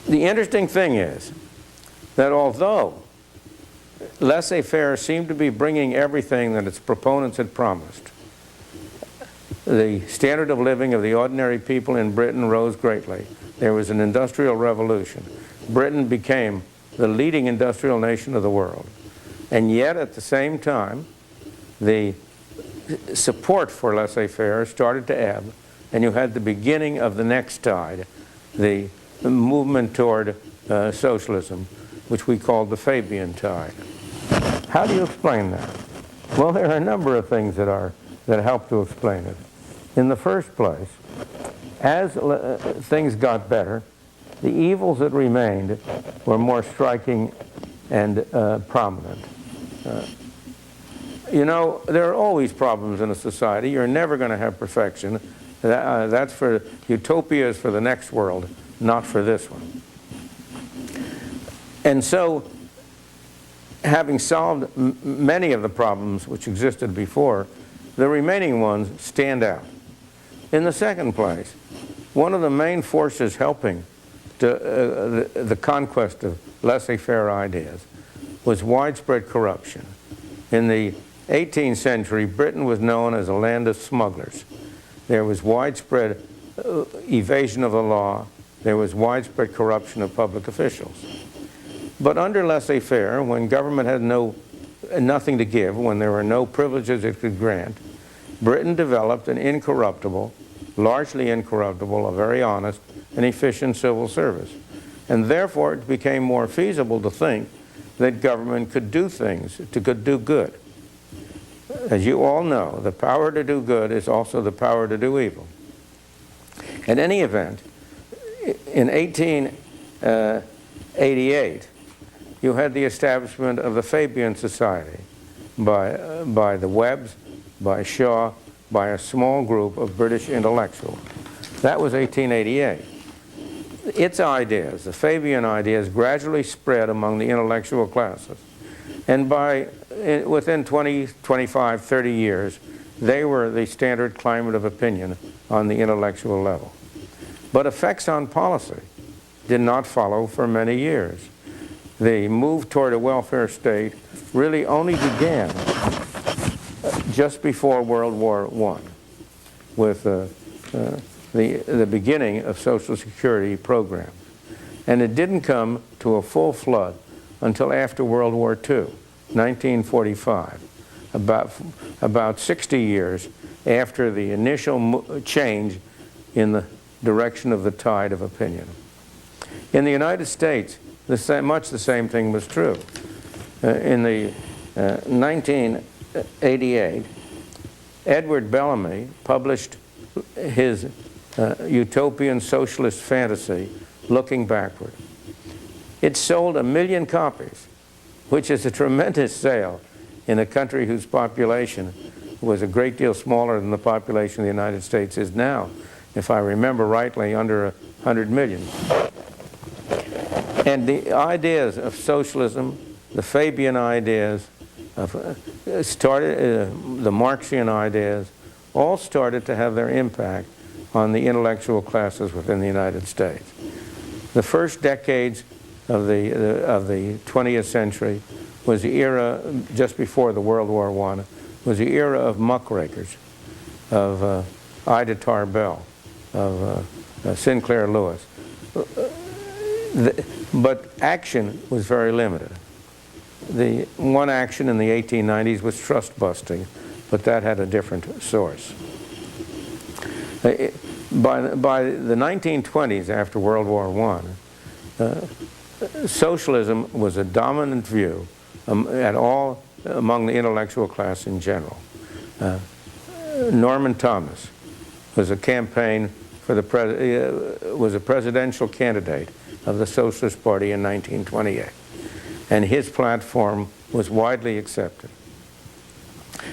The interesting thing is that although laissez-faire seemed to be bringing everything that its proponents had promised, the standard of living of the ordinary people in Britain rose greatly. There was an industrial revolution. Britain became the leading industrial nation of the world. And yet, at the same time, the support for laissez-faire started to ebb, and you had the beginning of the next tide, the movement toward socialism, which we called the Fabian tide. How do you explain that? Well, there are a number of things that help to explain it. In the first place, as things got better, the evils that remained were more striking and prominent. You know, there are always problems in a society. You're never going to have perfection. That's for utopia is for the next world, not for this one. And so, having solved many of the problems which existed before, the remaining ones stand out. In the second place, one of the main forces helping to, the conquest of laissez-faire ideas was widespread corruption. In the 18th century, Britain was known as a land of smugglers. There was widespread evasion of the law. There was widespread corruption of public officials. But under laissez-faire, when government had nothing to give, when there were no privileges it could grant, Britain developed an incorruptible, largely incorruptible, a very honest and efficient civil service. And therefore, it became more feasible to think that government could do things, could do good. As you all know, the power to do good is also the power to do evil. In any event, in 1888, you had the establishment of the Fabian Society by the Webbs, by Shaw, by a small group of British intellectuals. That was 1888. Its ideas, the Fabian ideas, gradually spread among the intellectual classes. And within 20, 25, 30 years, they were the standard climate of opinion on the intellectual level. But effects on policy did not follow for many years. The move toward a welfare state really only began just before World War I, with the beginning of Social Security programs. And it didn't come to a full flood until after World War II, 1945, about 60 years after the initial change in the direction of the tide of opinion. In the United States, much the same thing was true. In the 1988, Edward Bellamy published his utopian socialist fantasy, Looking Backward. It sold 1 million copies, which is a tremendous sale in a country whose population was a great deal smaller than the population of the United States is now, if I remember rightly, under 100 million. And the ideas of socialism, the Fabian ideas, the Marxian ideas, all started to have their impact on the intellectual classes within the United States. The first decades of the 20th century was the era, just before the World War I, was the era of muckrakers, of Ida Tarbell, of Sinclair Lewis. But action was very limited. The one action in the 1890s was trust busting, but that had a different source. By the 1920s, after World War I, socialism was a dominant view among the intellectual class in general. Norman Thomas was a presidential candidate of the Socialist Party in 1928, and his platform was widely accepted.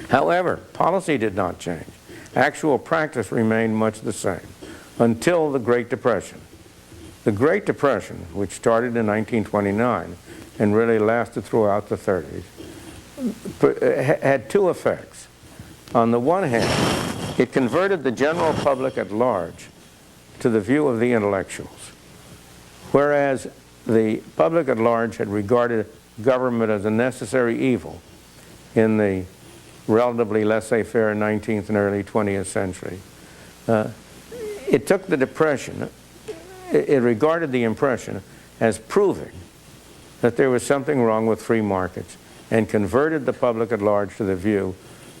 However, policy did not change. Actual practice remained much the same until the Great Depression. The Great Depression, which started in 1929 and really lasted throughout the 30s, had two effects. On the one hand, it converted the general public at large to the view of the intellectuals, Whereas the public at large had regarded government as a necessary evil in the relatively laissez-faire 19th and early 20th century. It took the Depression, it regarded the impression as proving that there was something wrong with free markets, and converted the public at large to the view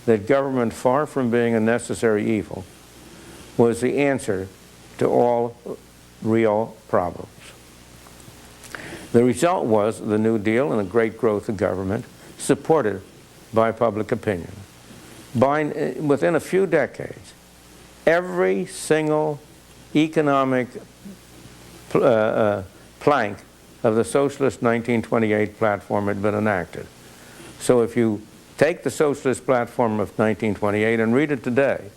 that government, far from being a necessary evil, was the answer to all real problems. The result was the New Deal and the great growth of government, supported by public opinion. Within a few decades, every single economic plank of the socialist 1928 platform had been enacted. So if you take the socialist platform of 1928 and read it today,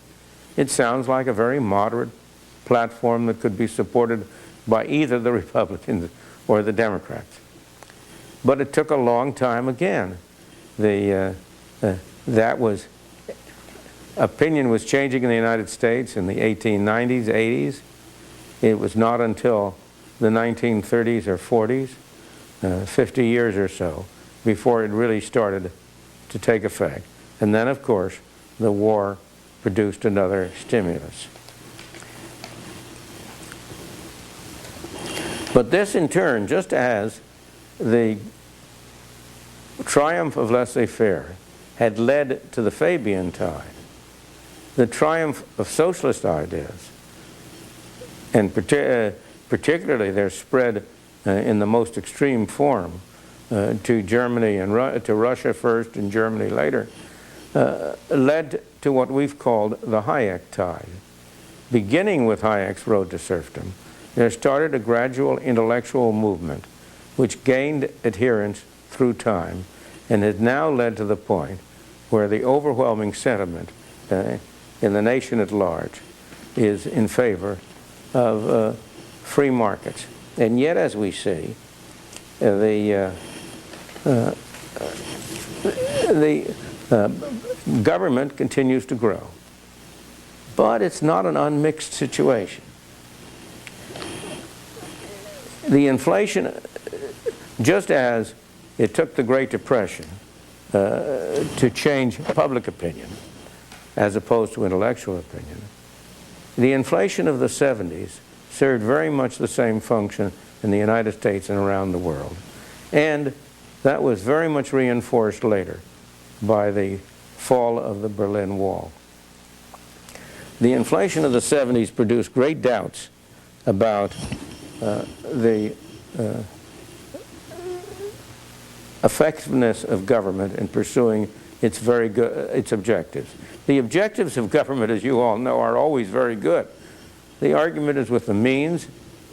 it sounds like a very moderate platform that could be supported by either the Republicans or the Democrats. But it took a long time again. Opinion was changing in the United States in the 1890s, 80s. It was not until the 1930s or 40s, 50 years or so, before it really started to take effect. And then, of course, the war produced another stimulus. But this, in turn, just as the triumph of laissez-faire had led to the Fabian tide, the triumph of socialist ideas, and particularly their spread in the most extreme form to Germany and to Russia first and Germany later, led to what we've called the Hayek tide. Beginning with Hayek's Road to Serfdom, there started a gradual intellectual movement which gained adherents through time and has now led to the point where the overwhelming sentiment in the nation at large is in favor of free markets. And yet, as we see, the government continues to grow. But it's not an unmixed situation. The inflation, just as it took the Great Depression to change public opinion as opposed to intellectual opinion, the inflation of the 70s served very much the same function in the United States and around the world. And that was very much reinforced later by the fall of the Berlin Wall. The inflation of the 70s produced great doubts about the effectiveness of government in pursuing its objectives. The objectives of government, as you all know, are always very good. The argument is with the means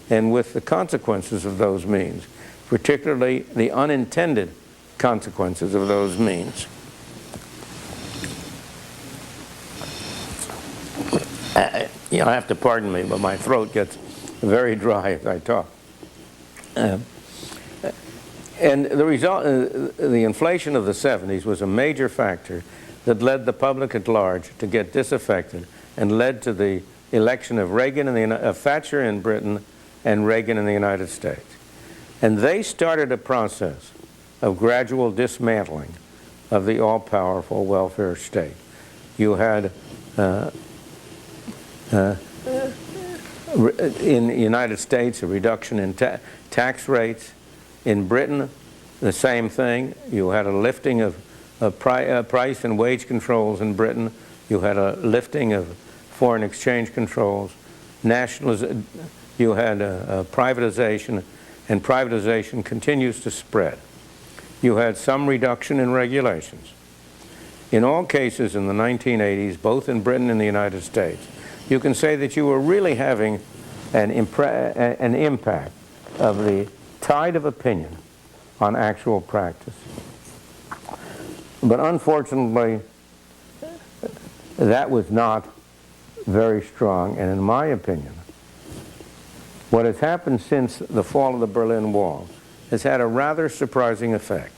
and with the consequences of those means, particularly the unintended consequences of those means. You have to pardon me, but my throat gets very dry as I talk. And the result, the inflation of the 70s was a major factor that led the public at large to get disaffected and led to the election of Thatcher in Britain and Reagan in the United States. And they started a process of gradual dismantling of the all-powerful welfare state. You had in the United States a reduction in tax rates. In Britain, the same thing. You had a lifting of price and wage controls in Britain. You had a lifting of foreign exchange controls. You had a privatization, and privatization continues to spread. You had some reduction in regulations. In all cases in the 1980s, both in Britain and the United States, you can say that you were really having an impact of the tide of opinion on actual practice. But unfortunately, that was not very strong, and in my opinion, what has happened since the fall of the Berlin Wall has had a rather surprising effect.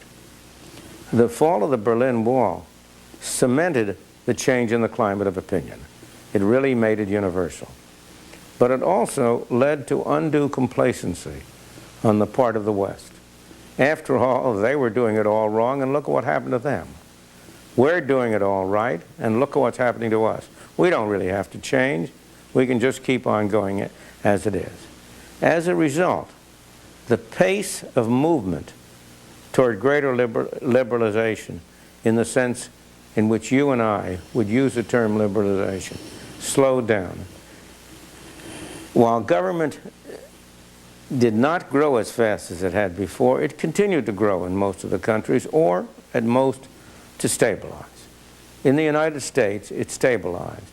The fall of the Berlin Wall cemented the change in the climate of opinion. It really made it universal. But it also led to undue complacency on the part of the West. After all, they were doing it all wrong, and look at what happened to them. We're doing it all right, and look at what's happening to us. We don't really have to change. We can just keep on going as it is. As a result, the pace of movement toward greater liberalization, in the sense in which you and I would use the term liberalization, slowed down. While government did not grow as fast as it had before, it continued to grow in most of the countries, or at most to stabilize. In the United States, it stabilized.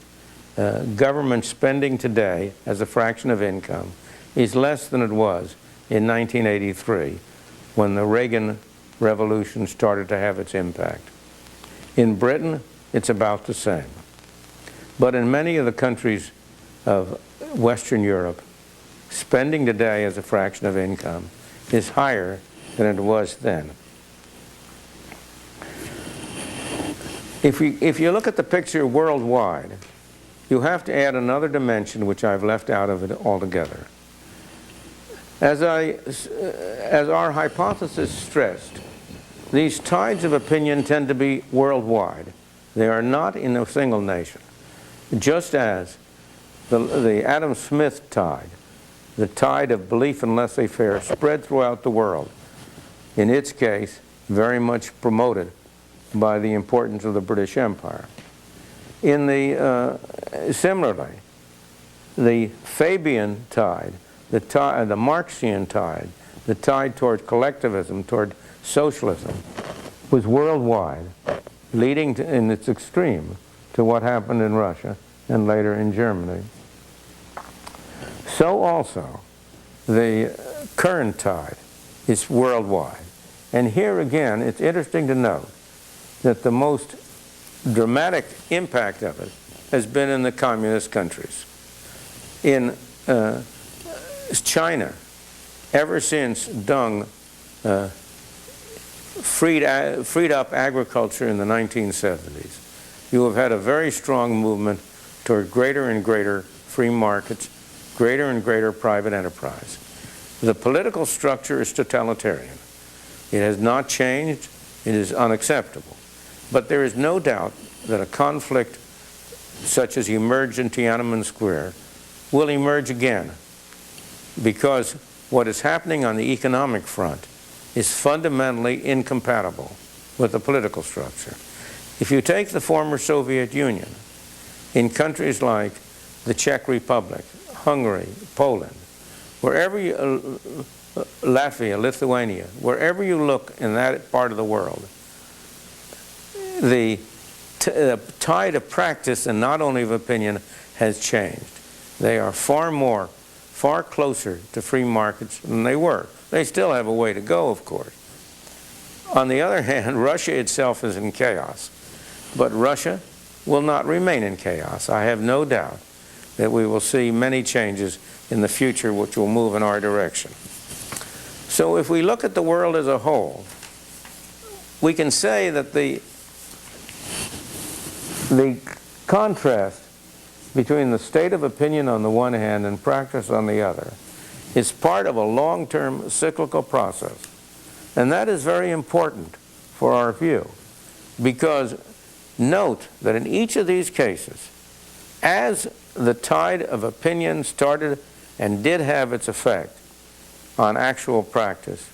Government spending today as a fraction of income is less than it was in 1983, when the Reagan Revolution started to have its impact. In Britain, it's about the same. But in many of the countries of Western Europe, spending today as a fraction of income is higher than it was then. If you look at the picture worldwide, you have to add another dimension which I've left out of it altogether. As our hypothesis stressed, these tides of opinion tend to be worldwide. They are not in a single nation. Just as the Adam Smith tide, the tide of belief in laissez-faire, spread throughout the world, in its case, very much promoted by the importance of the British Empire. Similarly, the Fabian tide, the Marxian tide, the tide toward collectivism, toward socialism, was worldwide, leading to, in its extreme, to what happened in Russia and later in Germany. So also, the current tide is worldwide. And here again, it's interesting to note that the most dramatic impact of it has been in the communist countries. In China, ever since Deng freed up agriculture in the 1970s, you have had a very strong movement toward greater and greater free markets, greater and greater private enterprise. The political structure is totalitarian. It has not changed. It is unacceptable. But there is no doubt that a conflict such as emerged in Tiananmen Square will emerge again, because what is happening on the economic front is fundamentally incompatible with the political structure. If you take the former Soviet Union, in countries like the Czech Republic, Hungary, Poland, wherever you, Latvia, Lithuania, wherever you look in that part of the world, the tide of practice and not only of opinion has changed. They are far closer to free markets than they were. They still have a way to go, of course. On the other hand, Russia itself is in chaos. But Russia will not remain in chaos. I have no doubt that we will see many changes in the future which will move in our direction. So if we look at the world as a whole, we can say that the contrast between the state of opinion on the one hand and practice on the other is part of a long-term cyclical process. And that is very important for our view, because note that in each of these cases, as the tide of opinion started and did have its effect on actual practice,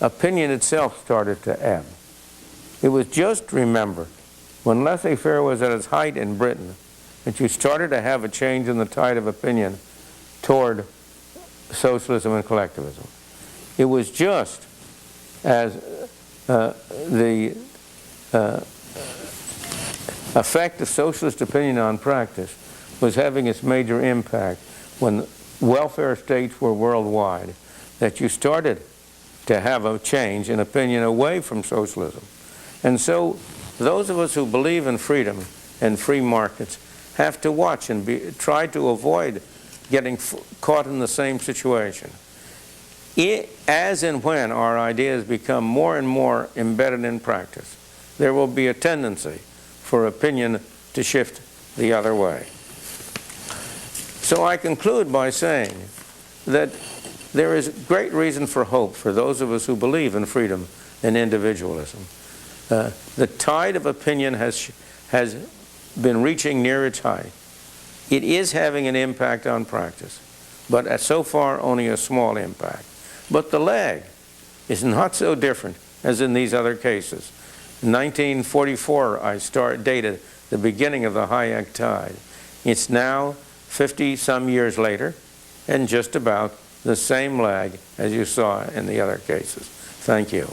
opinion itself started to ebb. It was just, remember, when laissez-faire was at its height in Britain, that you started to have a change in the tide of opinion toward socialism and collectivism. It was just as the effect of socialist opinion on practice was having its major impact when welfare states were worldwide, that you started to have a change in opinion away from socialism. And so those of us who believe in freedom and free markets have to watch and try to avoid getting caught in the same situation. As and when our ideas become more and more embedded in practice, there will be a tendency for opinion to shift the other way. So I conclude by saying that there is great reason for hope for those of us who believe in freedom and individualism. The tide of opinion has been reaching near its height. It is having an impact on practice, but so far only a small impact. But the lag is not so different as in these other cases. In 1944, I dated the beginning of the Hayek tide. It's now 50-some years later, and just about the same lag as you saw in the other cases. Thank you.